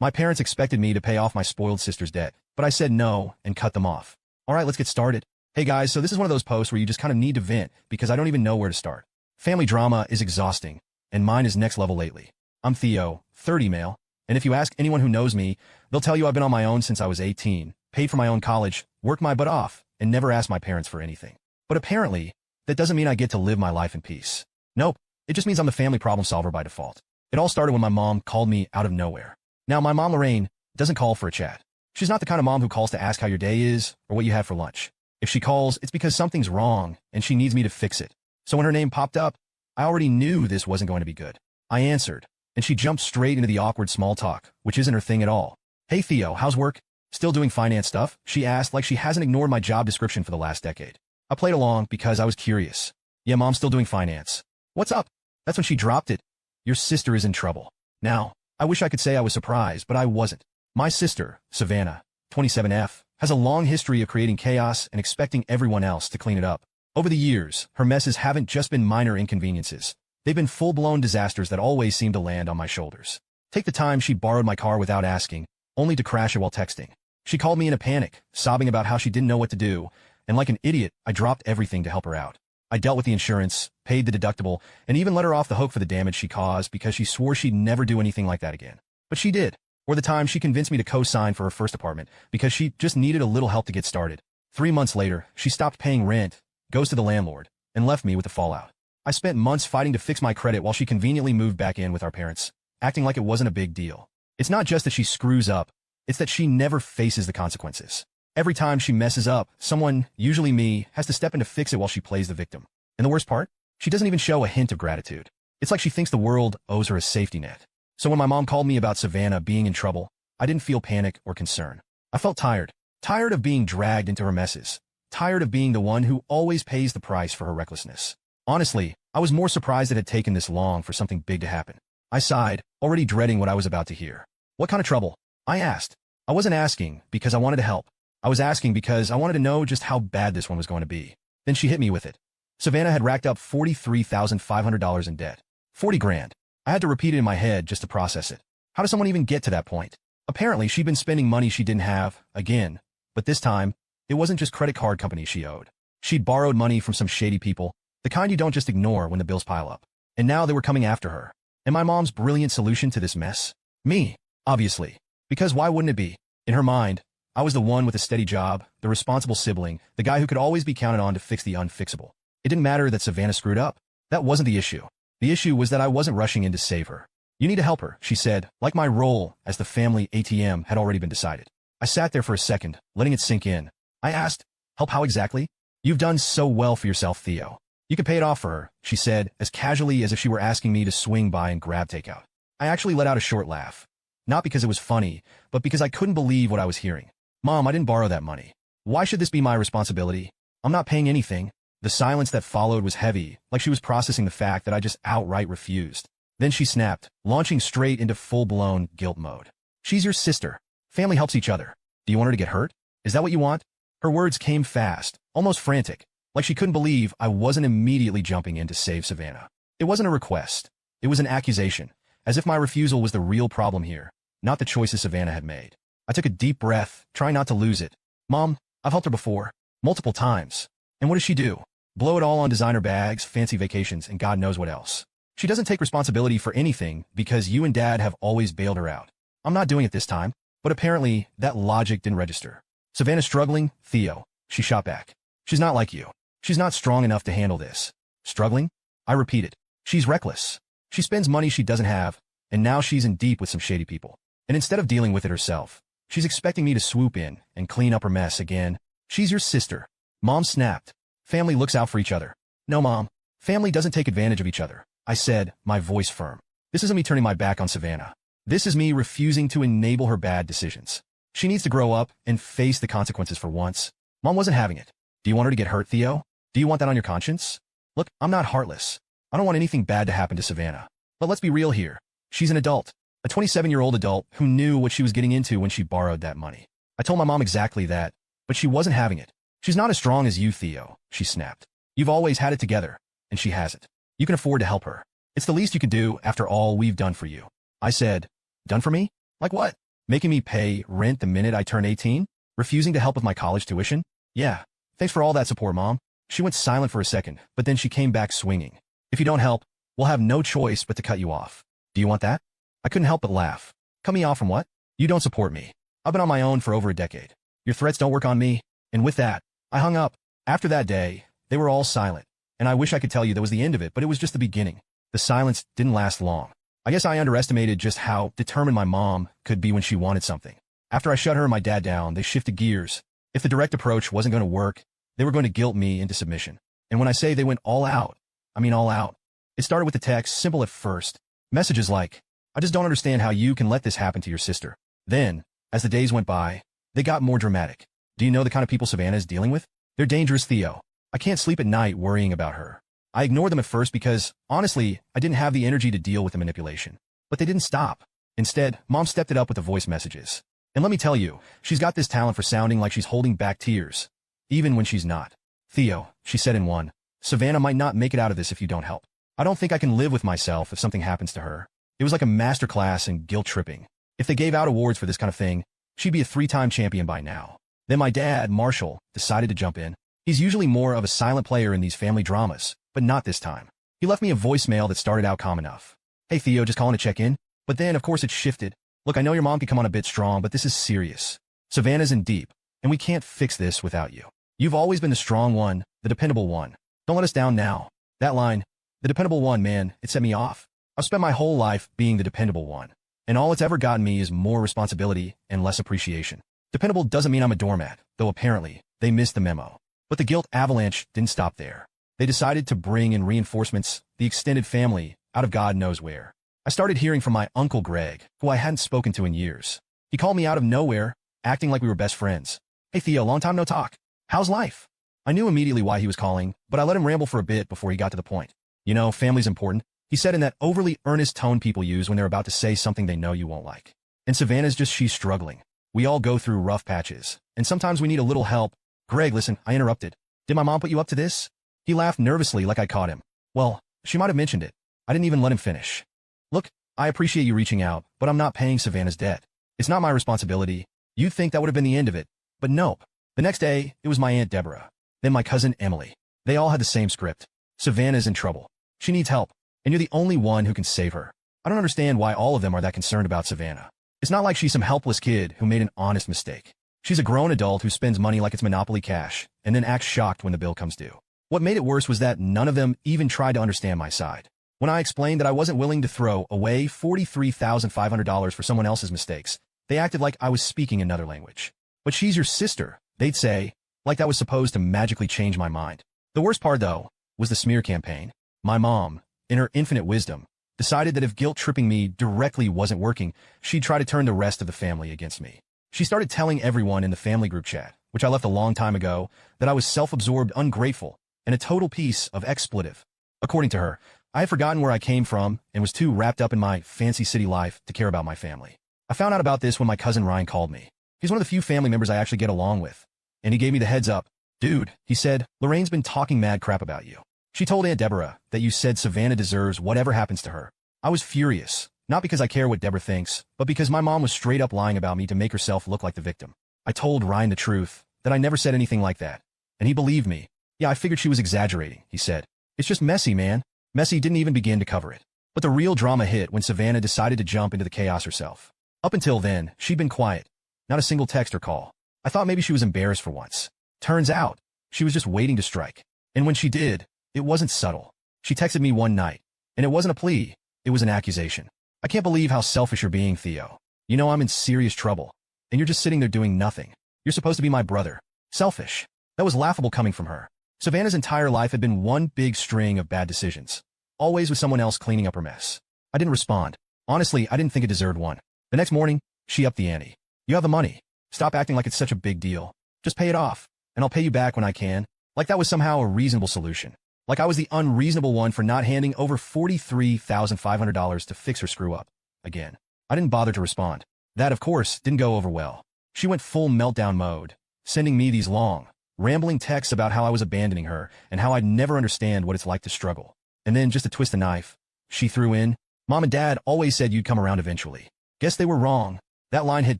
My parents expected me to pay off my spoiled sister's debt, but I said no and cut them off. All right, let's get started. Hey guys, so this is one of those posts where you just kind of need to vent because I don't even know where to start. Family drama is exhausting, and mine is next level lately. I'm Theo, 30 male, and if you ask anyone who knows me, they'll tell you I've been on my own since I was 18, paid for my own college, worked my butt off, and never asked my parents for anything. But apparently, that doesn't mean I get to live my life in peace. Nope, it just means I'm the family problem solver by default. It all started when my mom called me out of nowhere. Now, my mom, Lorraine, doesn't call for a chat. She's not the kind of mom who calls to ask how your day is or what you had for lunch. If she calls, it's because something's wrong and she needs me to fix it. So when her name popped up, I already knew this wasn't going to be good. I answered, and she jumped straight into the awkward small talk, which isn't her thing at all. Hey Theo, how's work? Still doing finance stuff? She asked like she hasn't ignored my job description for the last decade. I played along because I was curious. Yeah, Mom's still doing finance. What's up? That's when she dropped it. Your sister is in trouble. Now, I wish I could say I was surprised, but I wasn't. My sister, Savannah, 27F, has a long history of creating chaos and expecting everyone else to clean it up. Over the years, her messes haven't just been minor inconveniences. They've been full-blown disasters that always seem to land on my shoulders. Take the time she borrowed my car without asking, only to crash it while texting. She called me in a panic, sobbing about how she didn't know what to do, and like an idiot, I dropped everything to help her out. I dealt with the insurance, paid the deductible, and even let her off the hook for the damage she caused because she swore she'd never do anything like that again. But she did. Or the time she convinced me to co-sign for her first apartment because she just needed a little help to get started. 3 months later, she stopped paying rent, goes to the landlord, and left me with the fallout. I spent months fighting to fix my credit while she conveniently moved back in with our parents, acting like it wasn't a big deal. It's not just that she screws up, it's that she never faces the consequences. Every time she messes up, someone, usually me, has to step in to fix it while she plays the victim. And the worst part? She doesn't even show a hint of gratitude. It's like she thinks the world owes her a safety net. So when my mom called me about Savannah being in trouble, I didn't feel panic or concern. I felt tired. Tired of being dragged into her messes. Tired of being the one who always pays the price for her recklessness. Honestly, I was more surprised it had taken this long for something big to happen. I sighed, already dreading what I was about to hear. What kind of trouble? I asked. I wasn't asking because I wanted to help. I was asking because I wanted to know just how bad this one was going to be. Then she hit me with it. Savannah had racked up $43,500 in debt. 40 grand. I had to repeat it in my head just to process it. How does someone even get to that point? Apparently, she'd been spending money she didn't have, again. But this time, it wasn't just credit card companies she owed. She'd borrowed money from some shady people, the kind you don't just ignore when the bills pile up. And now they were coming after her. And my mom's brilliant solution to this mess? Me, obviously. Because why wouldn't it be? In her mind, I was the one with a steady job, the responsible sibling, the guy who could always be counted on to fix the unfixable. It didn't matter that Savannah screwed up. That wasn't the issue. The issue was that I wasn't rushing in to save her. You need to help her, she said, like my role as the family ATM had already been decided. I sat there for a second, letting it sink in. I asked, help how exactly? You've done so well for yourself, Theo. You can pay it off for her, she said, as casually as if she were asking me to swing by and grab takeout. I actually let out a short laugh. Not because it was funny, but because I couldn't believe what I was hearing. Mom, I didn't borrow that money. Why should this be my responsibility? I'm not paying anything. The silence that followed was heavy, like she was processing the fact that I just outright refused. Then she snapped, launching straight into full-blown guilt mode. She's your sister. Family helps each other. Do you want her to get hurt? Is that what you want? Her words came fast, almost frantic, like she couldn't believe I wasn't immediately jumping in to save Savannah. It wasn't a request. It was an accusation, as if my refusal was the real problem here, not the choices Savannah had made. I took a deep breath, trying not to lose it. Mom, I've helped her before. Multiple times. And what does she do? Blow it all on designer bags, fancy vacations, and God knows what else. She doesn't take responsibility for anything because you and Dad have always bailed her out. I'm not doing it this time, but apparently that logic didn't register. Savannah's struggling, Theo, she shot back. She's not like you. She's not strong enough to handle this. Struggling? I repeated. She's reckless. She spends money she doesn't have, and now she's in deep with some shady people. And instead of dealing with it herself, she's expecting me to swoop in and clean up her mess again. She's your sister. Mom snapped. Family looks out for each other. No, Mom. Family doesn't take advantage of each other. I said, my voice firm. This isn't me turning my back on Savannah. This is me refusing to enable her bad decisions. She needs to grow up and face the consequences for once. Mom wasn't having it. Do you want her to get hurt, Theo? Do you want that on your conscience? Look, I'm not heartless. I don't want anything bad to happen to Savannah. But let's be real here. She's an adult. A 27-year-old adult who knew what she was getting into when she borrowed that money. I told my mom exactly that, but she wasn't having it. She's not as strong as you, Theo, she snapped. You've always had it together, and she hasn't. You can afford to help her. It's the least you can do after all we've done for you. I said, done for me? Like what? Making me pay rent the minute I turn 18? Refusing to help with my college tuition? Yeah. Thanks for all that support, Mom. She went silent for a second, but then she came back swinging. If you don't help, we'll have no choice but to cut you off. Do you want that? I couldn't help but laugh. Cut me off from what? You don't support me. I've been on my own for over a decade. Your threats don't work on me. And with that, I hung up. After that day, they were all silent. And I wish I could tell you that was the end of it, but it was just the beginning. The silence didn't last long. I guess I underestimated just how determined my mom could be when she wanted something. After I shut her and my dad down, they shifted gears. If the direct approach wasn't going to work, they were going to guilt me into submission. And when I say they went all out, I mean all out. It started with the text, simple at first. Messages like, I just don't understand how you can let this happen to your sister. Then, as the days went by, they got more dramatic. Do you know the kind of people Savannah is dealing with? They're dangerous, Theo. I can't sleep at night worrying about her. I ignored them at first because, honestly, I didn't have the energy to deal with the manipulation. But they didn't stop. Instead, Mom stepped it up with the voice messages. And let me tell you, she's got this talent for sounding like she's holding back tears, even when she's not. Theo, she said in one, Savannah might not make it out of this if you don't help. I don't think I can live with myself if something happens to her. It was like a masterclass in guilt tripping. If they gave out awards for this kind of thing, she'd be a 3-time champion by now. Then my dad, Marshall, decided to jump in. He's usually more of a silent player in these family dramas, but not this time. He left me a voicemail that started out calm enough. Hey Theo, just calling to check in. But then, of course, it shifted. Look, I know your mom can come on a bit strong, but this is serious. Savannah's in deep, and we can't fix this without you. You've always been the strong one, the dependable one. Don't let us down now. That line, the dependable one, man, it set me off. I've spent my whole life being the dependable one, and all it's ever gotten me is more responsibility and less appreciation. Dependable doesn't mean I'm a doormat, though apparently they missed the memo. But the guilt avalanche didn't stop there. They decided to bring in reinforcements, the extended family, out of God knows where. I started hearing from my Uncle Greg, who I hadn't spoken to in years. He called me out of nowhere, acting like we were best friends. Hey Theo, long time no talk. How's life? I knew immediately why he was calling, but I let him ramble for a bit before he got to the point. You know, family's important, he said in that overly earnest tone people use when they're about to say something they know you won't like. And Savannah's just she's struggling. We all go through rough patches, and sometimes we need a little help. Greg, listen, I interrupted. Did my mom put you up to this? He laughed nervously like I caught him. Well, she might have mentioned it. I didn't even let him finish. Look, I appreciate you reaching out, but I'm not paying Savannah's debt. It's not my responsibility. You'd think that would have been the end of it. But nope. The next day, it was my Aunt Deborah. Then my cousin Emily. They all had the same script. Savannah's in trouble. She needs help, and you're the only one who can save her. I don't understand why all of them are that concerned about Savannah. It's not like she's some helpless kid who made an honest mistake. She's a grown adult who spends money like it's Monopoly cash, and then acts shocked when the bill comes due. What made it worse was that none of them even tried to understand my side. When I explained that I wasn't willing to throw away $43,500 for someone else's mistakes, they acted like I was speaking another language. But she's your sister, they'd say, like that was supposed to magically change my mind. The worst part, though, was the smear campaign. My mom, in her infinite wisdom, decided that if guilt-tripping me directly wasn't working, she'd try to turn the rest of the family against me. She started telling everyone in the family group chat, which I left a long time ago, that I was self-absorbed, ungrateful, and a total piece of expletive. According to her, I had forgotten where I came from and was too wrapped up in my fancy city life to care about my family. I found out about this when my cousin Ryan called me. He's one of the few family members I actually get along with. And he gave me the heads up. Dude, he said, Lorraine's been talking mad crap about you. She told Aunt Deborah that you said Savannah deserves whatever happens to her. I was furious, not because I care what Deborah thinks, but because my mom was straight up lying about me to make herself look like the victim. I told Ryan the truth, that I never said anything like that. And he believed me. Yeah, I figured she was exaggerating, he said. It's just messy, man. Messy didn't even begin to cover it. But the real drama hit when Savannah decided to jump into the chaos herself. Up until then, she'd been quiet. Not a single text or call. I thought maybe she was embarrassed for once. Turns out, she was just waiting to strike. And when she did, it wasn't subtle. She texted me one night, and it wasn't a plea, it was an accusation. I can't believe how selfish you're being, Theo. You know I'm in serious trouble, and you're just sitting there doing nothing. You're supposed to be my brother. Selfish. That was laughable coming from her. Savannah's entire life had been one big string of bad decisions, always with someone else cleaning up her mess. I didn't respond. Honestly, I didn't think it deserved one. The next morning, she upped the ante. You have the money. Stop acting like it's such a big deal. Just pay it off, and I'll pay you back when I can. Like that was somehow a reasonable solution. Like I was the unreasonable one for not handing over $43,500 to fix her screw-up. Again, I didn't bother to respond. That, of course, didn't go over well. She went full meltdown mode, sending me these long, rambling texts about how I was abandoning her and how I'd never understand what it's like to struggle. And then, just to twist the knife, she threw in, Mom and Dad always said you'd come around eventually. Guess they were wrong. That line hit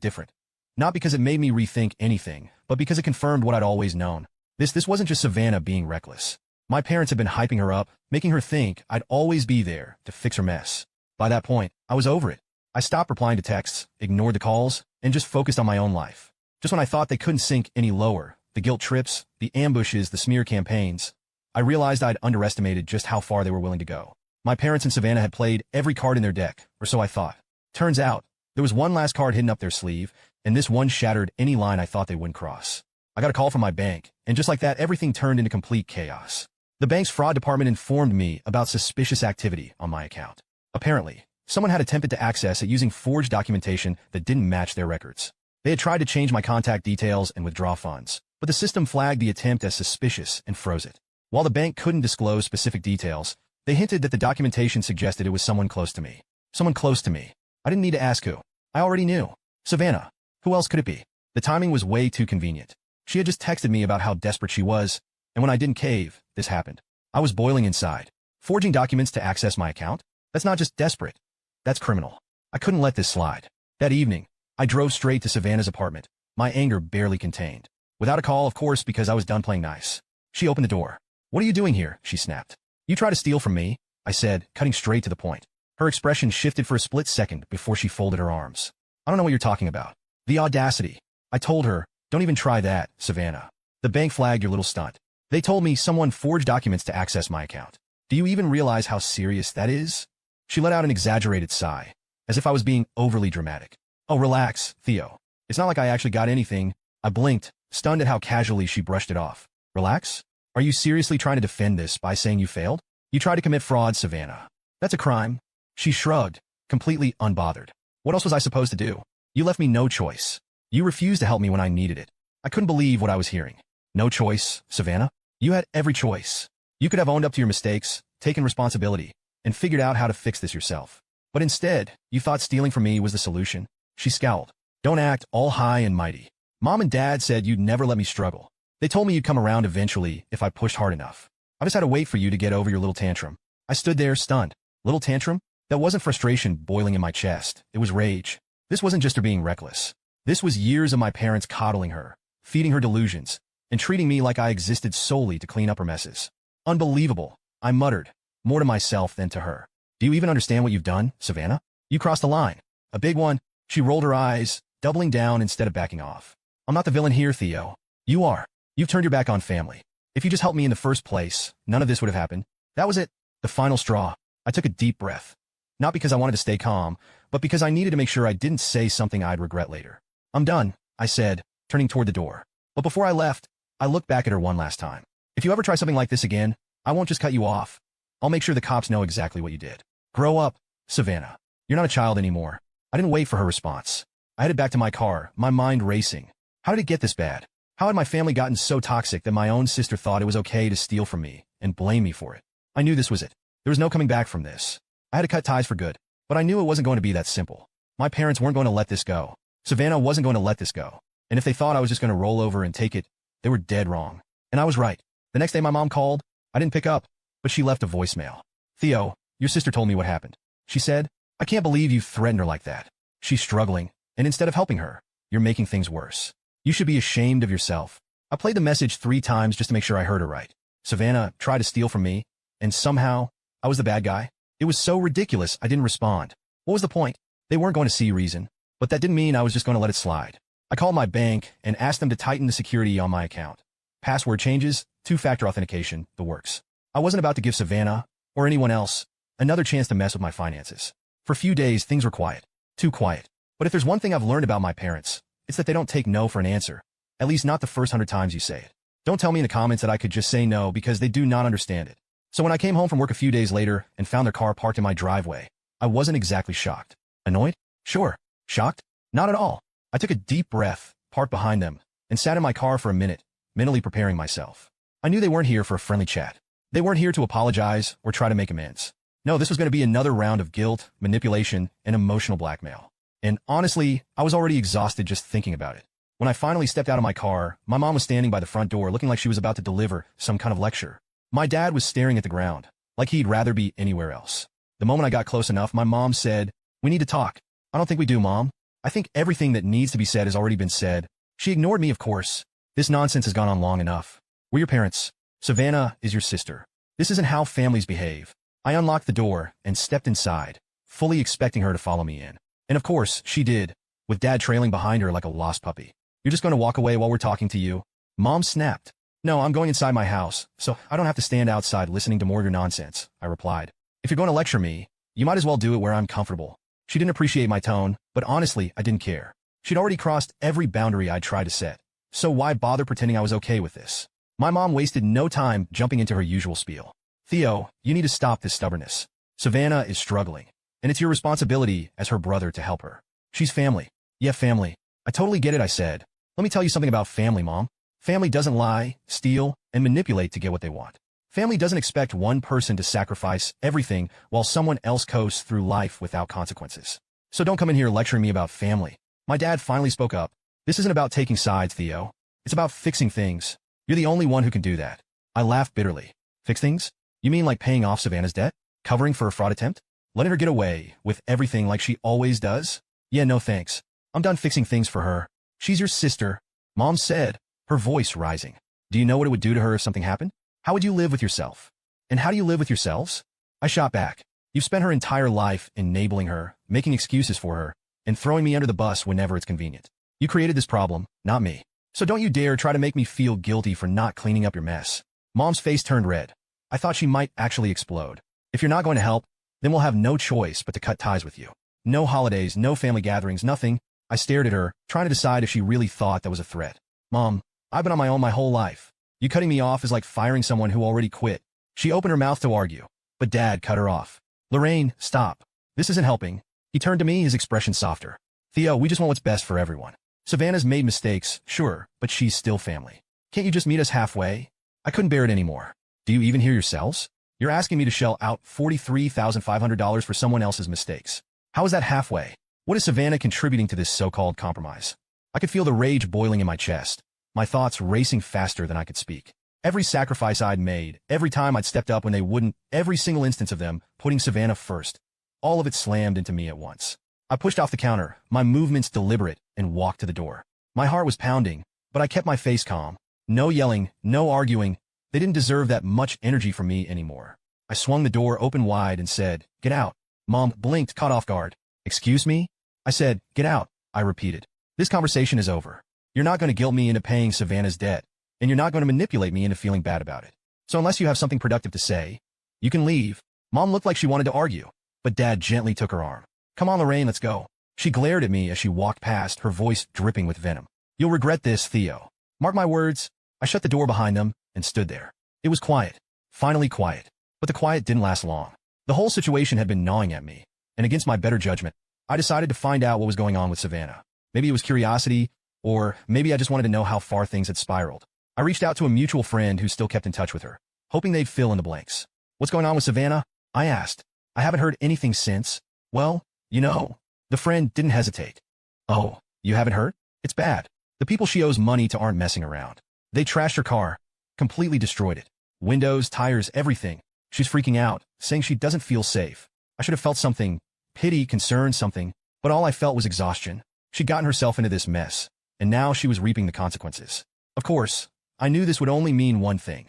different. Not because it made me rethink anything, but because it confirmed what I'd always known. This wasn't just Savannah being reckless. My parents had been hyping her up, making her think I'd always be there to fix her mess. By that point, I was over it. I stopped replying to texts, ignored the calls, and just focused on my own life. Just when I thought they couldn't sink any lower, the guilt trips, the ambushes, the smear campaigns, I realized I'd underestimated just how far they were willing to go. My parents and Savannah had played every card in their deck, or so I thought. Turns out, there was one last card hidden up their sleeve, and this one shattered any line I thought they wouldn't cross. I got a call from my bank, and just like that, everything turned into complete chaos. The bank's fraud department informed me about suspicious activity on my account. Apparently, someone had attempted to access it using forged documentation that didn't match their records. They had tried to change my contact details and withdraw funds, but the system flagged the attempt as suspicious and froze it. While the bank couldn't disclose specific details, they hinted that the documentation suggested it was someone close to me. Someone close to me. I didn't need to ask who. I already knew. Savannah. Who else could it be? The timing was way too convenient. She had just texted me about how desperate she was, and when I didn't cave, this happened. I was boiling inside. Forging documents to access my account? That's not just desperate. That's criminal. I couldn't let this slide. That evening, I drove straight to Savannah's apartment, my anger barely contained. Without a call, of course, because I was done playing nice. She opened the door. "What are you doing here?" she snapped. "You try to steal from me?" I said, cutting straight to the point. Her expression shifted for a split second before she folded her arms. "I don't know what you're talking about." The audacity. I told her, "Don't even try that, Savannah. The bank flagged your little stunt. They told me someone forged documents to access my account. Do you even realize how serious that is?" She let out an exaggerated sigh, as if I was being overly dramatic. "Oh, relax, Theo. It's not like I actually got anything." I blinked, stunned at how casually she brushed it off. "Relax? Are you seriously trying to defend this by saying you failed? You tried to commit fraud, Savannah. That's a crime." She shrugged, completely unbothered. "What else was I supposed to do? You left me no choice. You refused to help me when I needed it." I couldn't believe what I was hearing. "No choice, Savannah? You had every choice. You could have owned up to your mistakes, taken responsibility, and figured out how to fix this yourself. But instead, you thought stealing from me was the solution." She scowled. "Don't act all high and mighty. Mom and Dad said you'd never let me struggle. They told me you'd come around eventually if I pushed hard enough. I just had to wait for you to get over your little tantrum." I stood there, stunned. Little tantrum? That wasn't frustration boiling in my chest. It was rage. This wasn't just her being reckless. This was years of my parents coddling her, feeding her delusions, and treating me like I existed solely to clean up her messes. "Unbelievable," I muttered, more to myself than to her. "Do you even understand what you've done, Savannah? You crossed the line. A big one." She rolled her eyes, doubling down instead of backing off. "I'm not the villain here, Theo. You are. You've turned your back on family. If you just helped me in the first place, none of this would have happened." That was it. The final straw. I took a deep breath. Not because I wanted to stay calm, but because I needed to make sure I didn't say something I'd regret later. "I'm done," I said, turning toward the door. But before I left, I looked back at her one last time. "If you ever try something like this again, I won't just cut you off. I'll make sure the cops know exactly what you did. Grow up, Savannah. You're not a child anymore." I didn't wait for her response. I headed back to my car, my mind racing. How did it get this bad? How had my family gotten so toxic that my own sister thought it was okay to steal from me and blame me for it? I knew this was it. There was no coming back from this. I had to cut ties for good, but I knew it wasn't going to be that simple. My parents weren't going to let this go. Savannah wasn't going to let this go. And if they thought I was just going to roll over and take it, they were dead wrong. And I was right. The next day my mom called. I didn't pick up, but she left a voicemail. "Theo, your sister told me what happened," she said. "I can't believe you threatened her like that. She's struggling, and instead of helping her, you're making things worse. You should be ashamed of yourself." I played the message 3 times just to make sure I heard her right. Savannah tried to steal from me, and somehow, I was the bad guy. It was so ridiculous I didn't respond. What was the point? They weren't going to see reason, but that didn't mean I was just going to let it slide. I called my bank and asked them to tighten the security on my account. Password changes, 2-factor authentication, the works. I wasn't about to give Savannah, or anyone else, another chance to mess with my finances. For a few days, things were quiet. Too quiet. But if there's one thing I've learned about my parents, it's that they don't take no for an answer. At least not the first 100 times you say it. Don't tell me in the comments that I could just say no because they do not understand it. So when I came home from work a few days later and found their car parked in my driveway, I wasn't exactly shocked. Annoyed? Sure. Shocked? Not at all. I took a deep breath, parked behind them, and sat in my car for a minute, mentally preparing myself. I knew they weren't here for a friendly chat. They weren't here to apologize or try to make amends. No, this was going to be another round of guilt, manipulation, and emotional blackmail. And honestly, I was already exhausted just thinking about it. When I finally stepped out of my car, my mom was standing by the front door looking like she was about to deliver some kind of lecture. My dad was staring at the ground, like he'd rather be anywhere else. The moment I got close enough, my mom said, "We need to talk." "I don't think we do, Mom." I think everything that needs to be said has already been said. She ignored me, of course. This nonsense has gone on long enough. We're your parents. Savannah is your sister. This isn't how families behave. I unlocked the door and stepped inside, fully expecting her to follow me in. And of course, she did, with Dad trailing behind her like a lost puppy. You're just going to walk away while we're talking to you? Mom snapped. No, I'm going inside my house, so I don't have to stand outside listening to more of your nonsense, I replied. If you're going to lecture me, you might as well do it where I'm comfortable. She didn't appreciate my tone, but honestly, I didn't care. She'd already crossed every boundary I'd tried to set, so why bother pretending I was okay with this? My mom wasted no time jumping into her usual spiel. Theo, you need to stop this stubbornness. Savannah is struggling, and it's your responsibility as her brother to help her. She's family. Yeah, family. I totally get it, I said. Let me tell you something about family, Mom. Family doesn't lie, steal, and manipulate to get what they want. Family doesn't expect one person to sacrifice everything while someone else coasts through life without consequences. So don't come in here lecturing me about family. My dad finally spoke up. This isn't about taking sides, Theo. It's about fixing things. You're the only one who can do that. I laughed bitterly. Fix things? You mean like paying off Savannah's debt? Covering for a fraud attempt? Letting her get away with everything like she always does? Yeah, no thanks. I'm done fixing things for her. She's your sister, Mom said, her voice rising. Do you know what it would do to her if something happened? How would you live with yourself? And how do you live with yourselves? I shot back. You've spent her entire life enabling her, making excuses for her, and throwing me under the bus whenever it's convenient. You created this problem, not me. So don't you dare try to make me feel guilty for not cleaning up your mess. Mom's face turned red. I thought she might actually explode. If you're not going to help, then we'll have no choice but to cut ties with you. No holidays, no family gatherings, nothing. I stared at her, trying to decide if she really thought that was a threat. Mom, I've been on my own my whole life. You cutting me off is like firing someone who already quit. She opened her mouth to argue, but Dad cut her off. Lorraine, stop. This isn't helping. He turned to me, his expression softer. Theo, we just want what's best for everyone. Savannah's made mistakes, sure, but she's still family. Can't you just meet us halfway? I couldn't bear it anymore. Do you even hear yourselves? You're asking me to shell out $43,500 for someone else's mistakes. How is that halfway? What is Savannah contributing to this so-called compromise? I could feel the rage boiling in my chest, my thoughts racing faster than I could speak. Every sacrifice I'd made, every time I'd stepped up when they wouldn't, every single instance of them putting Savannah first, all of it slammed into me at once. I pushed off the counter, my movements deliberate, and walked to the door. My heart was pounding, but I kept my face calm. No yelling, no arguing. They didn't deserve that much energy from me anymore. I swung the door open wide and said, "Get out." Mom blinked, caught off guard. "Excuse me?" I said, "Get out," I repeated. "This conversation is over. You're not going to guilt me into paying Savannah's debt, and you're not going to manipulate me into feeling bad about it. So unless you have something productive to say, you can leave." Mom looked like she wanted to argue, but Dad gently took her arm. "Come on, Lorraine, let's go." She glared at me as she walked past, her voice dripping with venom. "You'll regret this, Theo. Mark my words." I shut the door behind them and stood there. It was quiet, finally quiet, but the quiet didn't last long. The whole situation had been gnawing at me, and against my better judgment, I decided to find out what was going on with Savannah. Maybe it was curiosity, or maybe I just wanted to know how far things had spiraled. I reached out to a mutual friend who still kept in touch with her, hoping they'd fill in the blanks. "What's going on with Savannah?" I asked. "I haven't heard anything since." "Well, you know." The friend didn't hesitate. "Oh, you haven't heard? It's bad. The people she owes money to aren't messing around. They trashed her car, completely destroyed it. Windows, tires, everything. She's freaking out, saying she doesn't feel safe. I should have felt something, pity, concern, something, but all I felt was exhaustion. She'd gotten herself into this mess, and now she was reaping the consequences. Of course, I knew this would only mean one thing: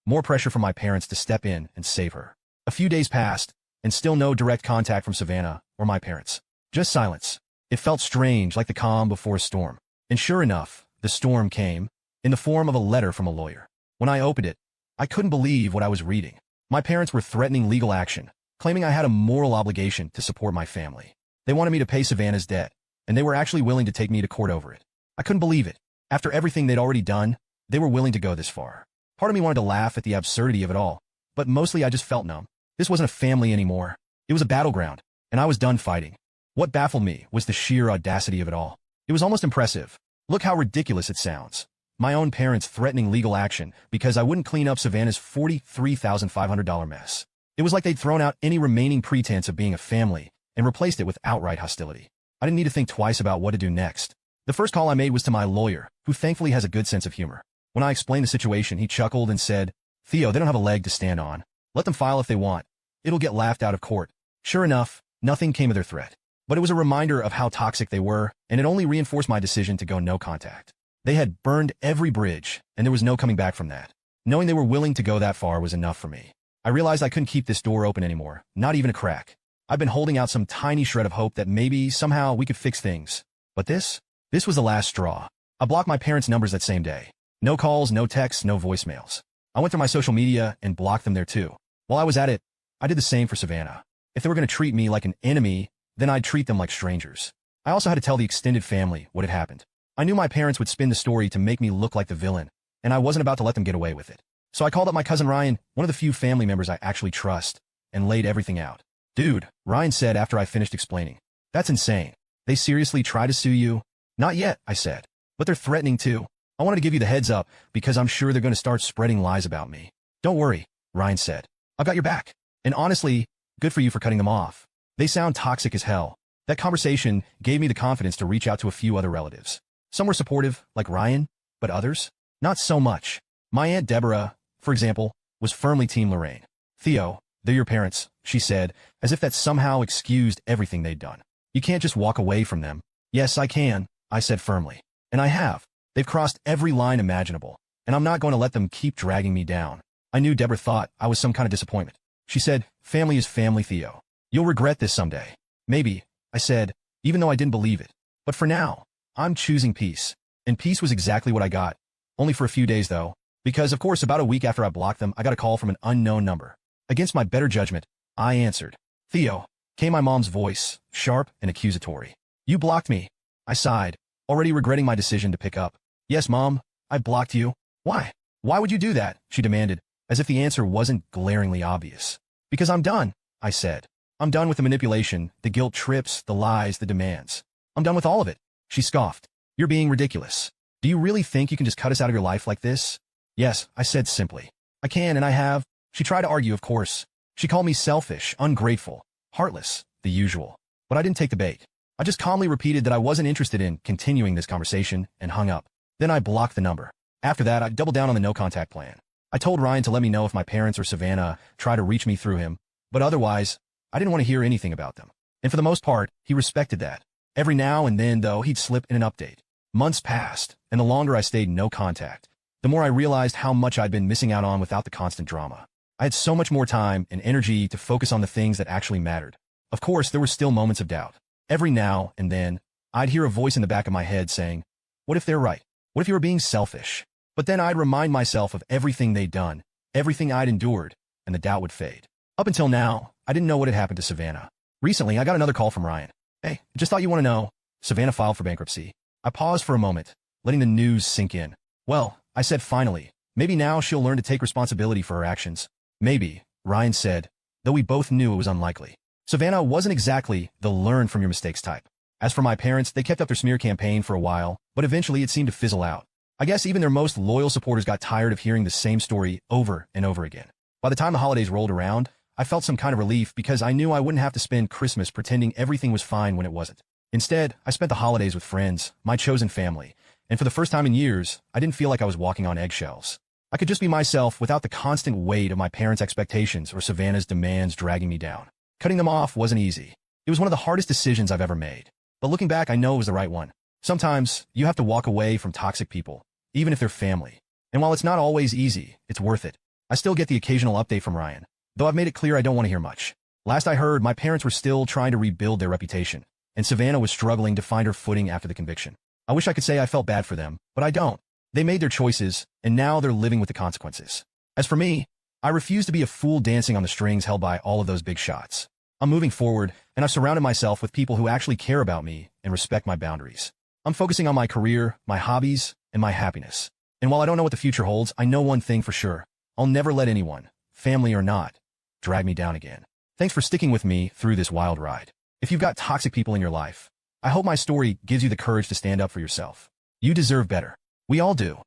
more pressure from my parents to step in and save her. A few days passed, and still no direct contact from Savannah or my parents. Just silence. It felt strange, like the calm before a storm. And sure enough, the storm came, in the form of a letter from a lawyer. When I opened it, I couldn't believe what I was reading. My parents were threatening legal action, claiming I had a moral obligation to support my family. They wanted me to pay Savannah's debt, and they were actually willing to take me to court over it. I couldn't believe it. After everything they'd already done, they were willing to go this far. Part of me wanted to laugh at the absurdity of it all, but mostly I just felt numb. This wasn't a family anymore. It was a battleground, and I was done fighting. What baffled me was the sheer audacity of it all. It was almost impressive. Look how ridiculous it sounds. My own parents threatening legal action because I wouldn't clean up Savannah's $43,500 mess. It was like they'd thrown out any remaining pretense of being a family and replaced it with outright hostility. I didn't need to think twice about what to do next. The first call I made was to my lawyer, who thankfully has a good sense of humor. When I explained the situation, he chuckled and said, "Theo, they don't have a leg to stand on. Let them file if they want. It'll get laughed out of court." Sure enough, nothing came of their threat. But it was a reminder of how toxic they were, and it only reinforced my decision to go no contact. They had burned every bridge, and there was no coming back from that. Knowing they were willing to go that far was enough for me. I realized I couldn't keep this door open anymore, not even a crack. I've been holding out some tiny shred of hope that maybe, somehow, we could fix things. But this was the last straw. I blocked my parents' numbers that same day. No calls, no texts, no voicemails. I went through my social media and blocked them there too. While I was at it, I did the same for Savannah. If they were going to treat me like an enemy, then I'd treat them like strangers. I also had to tell the extended family what had happened. I knew my parents would spin the story to make me look like the villain, and I wasn't about to let them get away with it. So I called up my cousin Ryan, one of the few family members I actually trust, and laid everything out. "Dude," Ryan said after I finished explaining. "That's insane. They seriously try to sue you?" "Not yet," I said. "But they're threatening to. I wanted to give you the heads up because I'm sure they're going to start spreading lies about me." "Don't worry," Ryan said. "I've got your back. And honestly, good for you for cutting them off. They sound toxic as hell." That conversation gave me the confidence to reach out to a few other relatives. Some were supportive, like Ryan, but others, not so much. My Aunt Deborah, for example, was firmly Team Lorraine. "Theo, they're your parents," she said, as if that somehow excused everything they'd done. "You can't just walk away from them." "Yes, I can," I said firmly. "And I have. They've crossed every line imaginable, and I'm not going to let them keep dragging me down." I knew Deborah thought I was some kind of disappointment. She said, "Family is family, Theo. You'll regret this someday." "Maybe," I said, even though I didn't believe it. "But for now, I'm choosing peace." And peace was exactly what I got. Only for a few days, though. Because, of course, about a week after I blocked them, I got a call from an unknown number. Against my better judgment, I answered. "Theo," came my mom's voice, sharp and accusatory. "You blocked me." I sighed, already regretting my decision to pick up. "Yes, Mom, I blocked you." "Why? Why would you do that?" she demanded, as if the answer wasn't glaringly obvious. "Because I'm done," I said. "I'm done with the manipulation, the guilt trips, the lies, the demands. I'm done with all of it." She scoffed. "You're being ridiculous. Do you really think you can just cut us out of your life like this?" "Yes," I said simply. "I can and I have." She tried to argue, of course. She called me selfish, ungrateful, heartless, the usual. But I didn't take the bait. I just calmly repeated that I wasn't interested in continuing this conversation and hung up. Then I blocked the number. After that, I doubled down on the no-contact plan. I told Ryan to let me know if my parents or Savannah tried to reach me through him, but otherwise, I didn't want to hear anything about them. And for the most part, he respected that. Every now and then, though, he'd slip in an update. Months passed, and the longer I stayed no contact, the more I realized how much I'd been missing out on without the constant drama. I had so much more time and energy to focus on the things that actually mattered. Of course, there were still moments of doubt. Every now and then, I'd hear a voice in the back of my head saying, "What if they're right? What if you were being selfish?" But then I'd remind myself of everything they'd done, everything I'd endured, and the doubt would fade. Up until now, I didn't know what had happened to Savannah. Recently, I got another call from Ryan. "Hey, just thought you want to know. Savannah filed for bankruptcy." I paused for a moment, letting the news sink in. "Well," I said finally, "maybe now she'll learn to take responsibility for her actions." "Maybe," Ryan said, though we both knew it was unlikely. Savannah wasn't exactly the learn from your mistakes type. As for my parents, they kept up their smear campaign for a while, but eventually it seemed to fizzle out. I guess even their most loyal supporters got tired of hearing the same story over and over again. By the time the holidays rolled around, I felt some kind of relief because I knew I wouldn't have to spend Christmas pretending everything was fine when it wasn't. Instead, I spent the holidays with friends, my chosen family, and for the first time in years, I didn't feel like I was walking on eggshells. I could just be myself without the constant weight of my parents' expectations or Savannah's demands dragging me down. Cutting them off wasn't easy. It was one of the hardest decisions I've ever made. But looking back, I know it was the right one. Sometimes, you have to walk away from toxic people, even if they're family. And while it's not always easy, it's worth it. I still get the occasional update from Ryan, though I've made it clear I don't want to hear much. Last I heard, my parents were still trying to rebuild their reputation, and Savannah was struggling to find her footing after the conviction. I wish I could say I felt bad for them, but I don't. They made their choices, and now they're living with the consequences. As for me, I refuse to be a fool dancing on the strings held by all of those big shots. I'm moving forward, and I've surrounded myself with people who actually care about me and respect my boundaries. I'm focusing on my career, my hobbies, and my happiness. And while I don't know what the future holds, I know one thing for sure. I'll never let anyone, family or not, drag me down again. Thanks for sticking with me through this wild ride. If you've got toxic people in your life, I hope my story gives you the courage to stand up for yourself. You deserve better. We all do.